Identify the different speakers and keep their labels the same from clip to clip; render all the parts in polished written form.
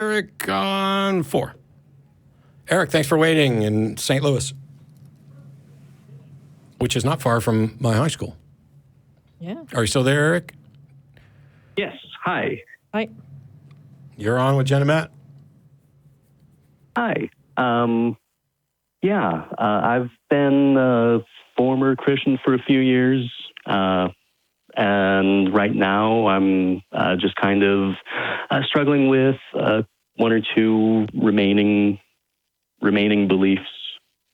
Speaker 1: Eric on 4. Eric, thanks for waiting in St. Louis, which is not far from my high school.
Speaker 2: Yeah.
Speaker 1: Are you still there, Eric?
Speaker 3: Yes. Hi.
Speaker 2: Hi.
Speaker 1: You're on with Jen and Matt.
Speaker 3: Hi. I've been a former Christian for a few years, and right now I'm just kind of struggling with one or two remaining beliefs,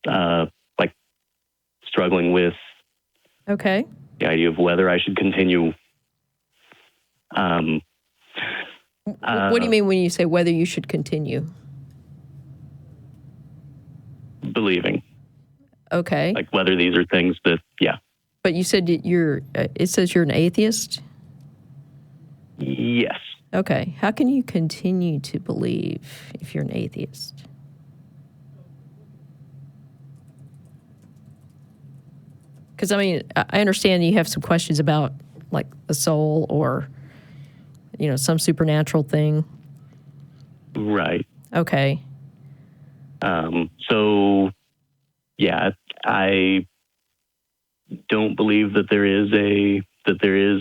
Speaker 3: like struggling with
Speaker 2: Okay.
Speaker 3: the idea of whether I should continue.
Speaker 2: What do you mean when you say whether you should continue?
Speaker 3: Believing,
Speaker 2: Okay.
Speaker 3: like whether these are things that, yeah.
Speaker 2: But you said it says you're an atheist?
Speaker 3: Yes.
Speaker 2: Okay. How can you continue to believe if you're an atheist? Because, I mean, I understand you have some questions about, like, the soul or, some supernatural thing.
Speaker 3: Right.
Speaker 2: Okay.
Speaker 3: So, yeah, I don't believe that there is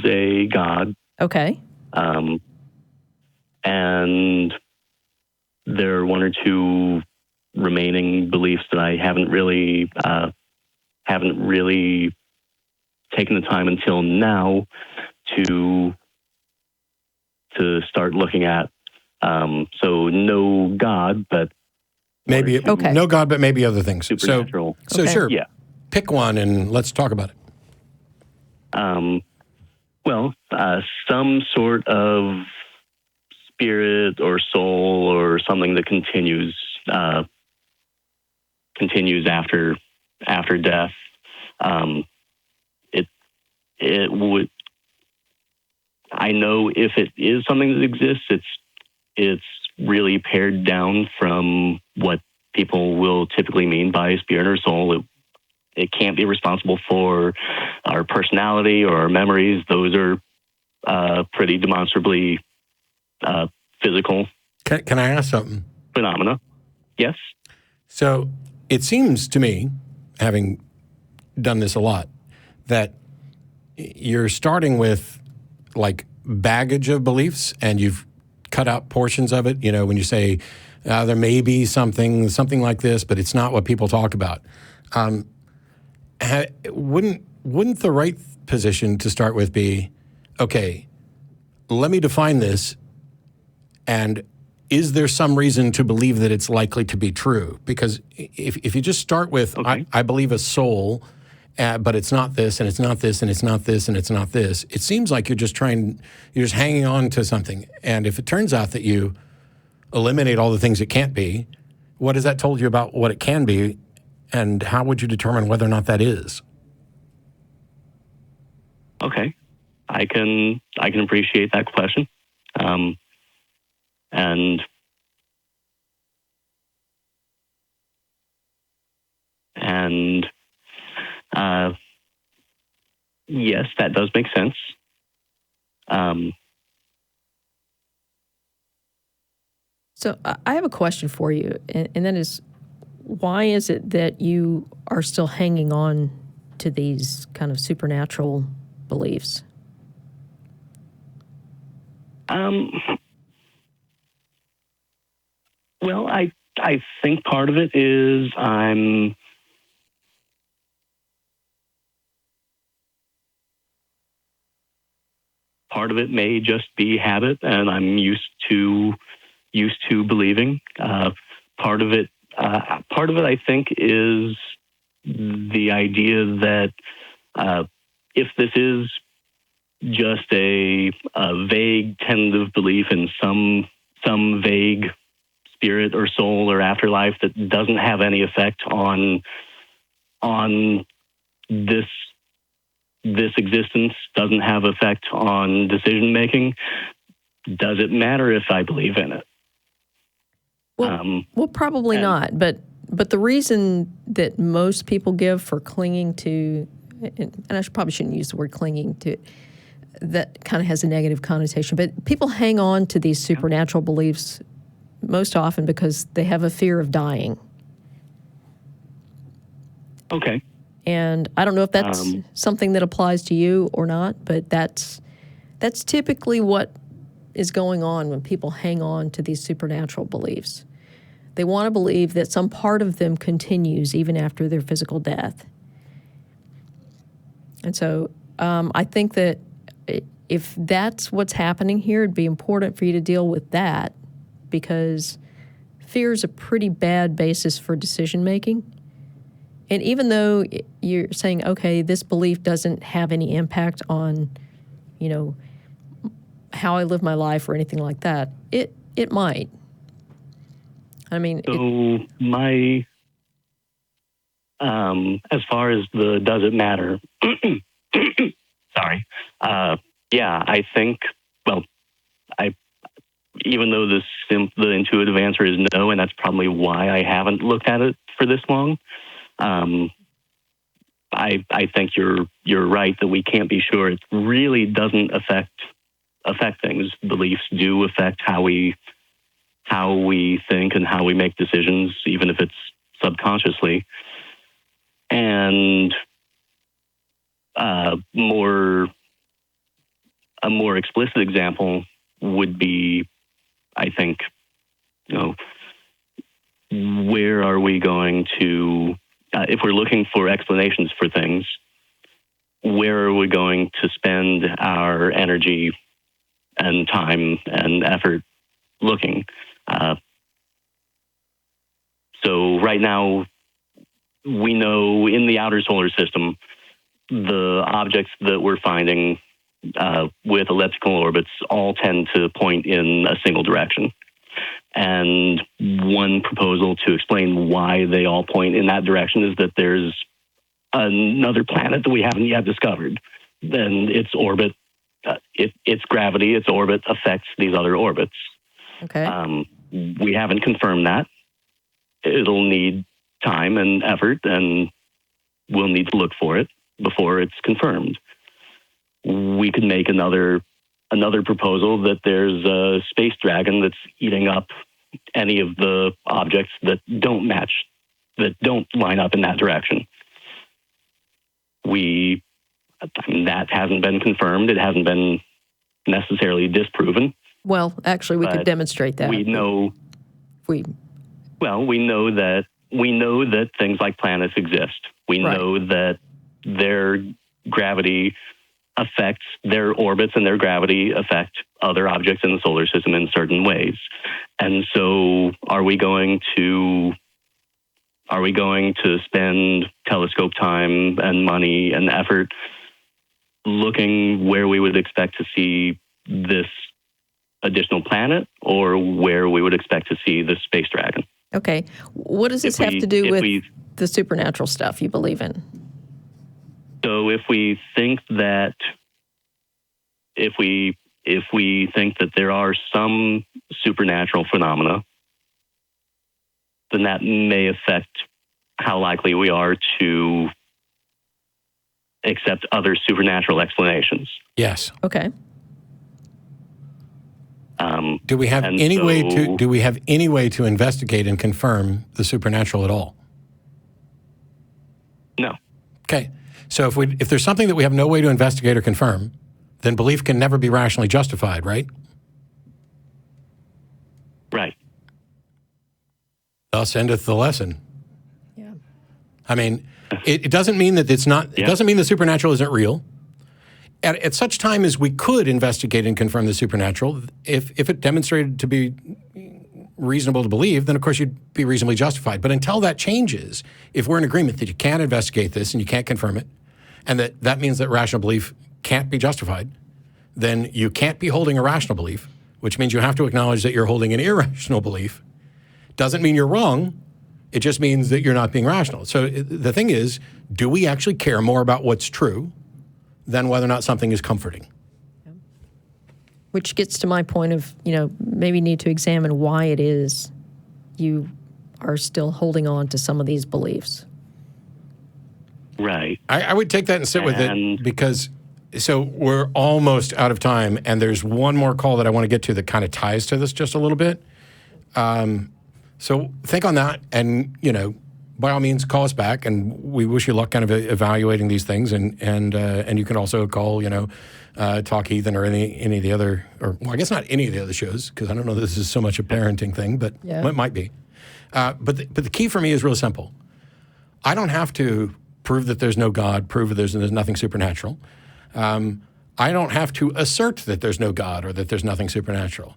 Speaker 3: a God.
Speaker 2: Okay.
Speaker 3: And there are one or two remaining beliefs that I haven't really taken the time until now to start looking at. So no God, but
Speaker 1: Maybe
Speaker 2: Okay.
Speaker 1: no God, but maybe other things.
Speaker 3: supernatural.
Speaker 1: So
Speaker 2: Okay.
Speaker 1: sure,
Speaker 3: Yeah.
Speaker 1: pick one and let's talk about it.
Speaker 3: Some sort of spirit or soul or something that continues after death. It would. I know if it is something that exists, it's really pared down from what people will typically mean by a spirit or soul. It can't be responsible for our personality or our memories. Those are pretty demonstrably physical
Speaker 1: Can I ask something?
Speaker 3: phenomena. Yes.
Speaker 1: So it seems to me, having done this a lot, that you're starting with like baggage of beliefs and you've cut out portions of it. When you say there may be something like this, but it's not what people talk about. Wouldn't the right position to start with be, okay, let me define this, and is there some reason to believe that it's likely to be true? Because if you just start with,
Speaker 3: Okay.
Speaker 1: I believe a soul, but it's not this, and it's not this, and it's not this, and it's not this, it seems like you're just hanging on to something. And if it turns out that you eliminate all the things it can't be, what has that told you about what it can be? And how would you determine whether or not that is?
Speaker 3: Okay. I can appreciate that question. Yes, that does make sense.
Speaker 2: So I have a question for you, and that is, why is it that you are still hanging on to these kind of supernatural beliefs?
Speaker 3: Well, I think part of it is part of it may just be habit, and I'm used to believing. Part of it, I think, is the idea that if this is just a vague tentative belief in some vague spirit or soul or afterlife that doesn't have any effect on this existence, doesn't have effect on decision making, does it matter if I believe in it?
Speaker 2: Well, probably not. But the reason that most people give for clinging to, and I probably shouldn't use the word clinging to, that kind of has a negative connotation, but people hang on to these supernatural beliefs most often because they have a fear of dying.
Speaker 3: Okay.
Speaker 2: And I don't know if that's something that applies to you or not, but that's typically what is going on when people hang on to these supernatural beliefs. They want to believe that some part of them continues even after their physical death. And so I think that if that's what's happening here, it'd be important for you to deal with that, because fear is a pretty bad basis for decision making. And even though you're saying, okay, this belief doesn't have any impact on, how I live my life or anything like that, it might. I mean, as far as the does it matter, sorry. Yeah, I think, even though the intuitive answer is no, and that's probably why I haven't looked at it for this long, I think you're right that we can't be sure. It really doesn't affect things. Beliefs do affect how we think and how we make decisions, even if it's subconsciously. And a more explicit example would be, I think, where are we going to, if we're looking for explanations for things, where are we going to spend our energy and time and effort looking? So right now, we know in the outer solar system, the objects that we're finding with elliptical orbits all tend to point in a single direction. And one proposal to explain why they all point in that direction is that there's another planet that we haven't yet discovered. Then its orbit, its gravity, its orbit affects these other orbits. Okay.
Speaker 3: We haven't confirmed that. It'll need time and effort, and we'll need to look for it before it's confirmed. We could make another proposal that there's a space dragon that's eating up any of the objects that don't match, that don't line up in that direction. That hasn't been confirmed. It hasn't been necessarily disproven.
Speaker 2: Well, actually, we could demonstrate that.
Speaker 3: We know. We know that things like planets exist. We know that their gravity affects their orbits, and their gravity affect other objects in the solar system in certain ways. And so are we going to spend telescope time and money and effort looking where we would expect to see this additional planet, or where we would expect to see the space dragon?
Speaker 2: Okay. What does this have to do with the supernatural stuff you believe in?
Speaker 3: So if we think that there are some supernatural phenomena, then that may affect how likely we are to accept other supernatural explanations.
Speaker 1: Yes.
Speaker 2: Okay.
Speaker 1: Do we have any way to investigate and confirm the supernatural at all?
Speaker 3: No.
Speaker 1: Okay. So if there's something that we have no way to investigate or confirm, then belief can never be rationally justified, right?
Speaker 3: Right.
Speaker 1: Thus endeth the lesson.
Speaker 2: Yeah.
Speaker 1: I mean, it doesn't mean that it's not. It doesn't mean the supernatural isn't real. At such time as we could investigate and confirm the supernatural, if it demonstrated to be reasonable to believe, then of course you'd be reasonably justified. But until that changes, if we're in agreement that you can't investigate this and you can't confirm it, and that means that rational belief can't be justified, then you can't be holding a rational belief, which means you have to acknowledge that you're holding an irrational belief. Doesn't mean you're wrong. It just means that you're not being rational. So the thing is, do we actually care more about what's true than whether or not something is comforting?
Speaker 2: Which gets to my point of, maybe need to examine why it is you are still holding on to some of these beliefs.
Speaker 3: Right.
Speaker 1: I would take that and sit with it, because so we're almost out of time, and there's one more call that I want to get to that kind of ties to this just a little bit. So think on that, and by all means, call us back, and we wish you luck kind of evaluating these things. And you can also call Talk Heathen or any of the other, or well, I guess not any of the other shows, because I don't know that this is so much a parenting thing, but it might be. But the key for me is real simple. I don't have to prove that there's no God, prove that there's nothing supernatural. I don't have to assert that there's no God or that there's nothing supernatural.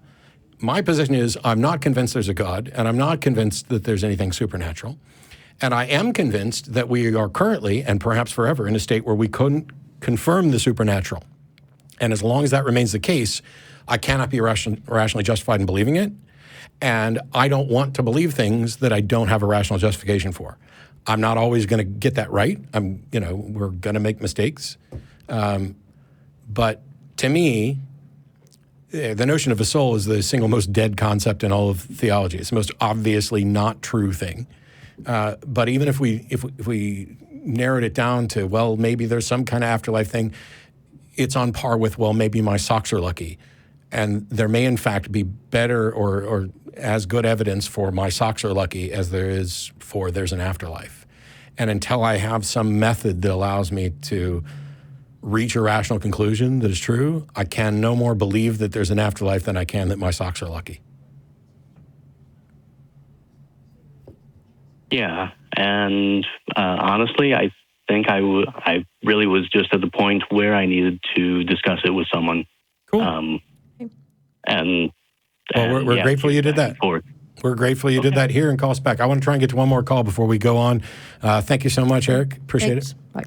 Speaker 1: My position is I'm not convinced there's a God, and I'm not convinced that there's anything supernatural. And I am convinced that we are currently, and perhaps forever, in a state where we couldn't confirm the supernatural. And as long as that remains the case, I cannot be rationally justified in believing it. And I don't want to believe things that I don't have a rational justification for. I'm not always going to get that right. We're going to make mistakes. But to me, the notion of a soul is the single most dead concept in all of theology. It's the most obviously not true thing. But even if we narrowed it down to, well, maybe there's some kind of afterlife thing, it's on par with, well, maybe my socks are lucky. And there may, in fact, be better or as good evidence for my socks are lucky as there is for there's an afterlife. And until I have some method that allows me to reach a rational conclusion that is true, I can no more believe that there's an afterlife than I can that my socks are lucky.
Speaker 3: Yeah, and honestly, I think I really was just at the point where I needed to discuss it with someone.
Speaker 1: Cool.
Speaker 3: And
Speaker 1: we're grateful you did that. We're grateful you did that here, and call us back. I want to try and get to one more call before we go on. Thank you so much, Eric. Appreciate it.
Speaker 4: Bye.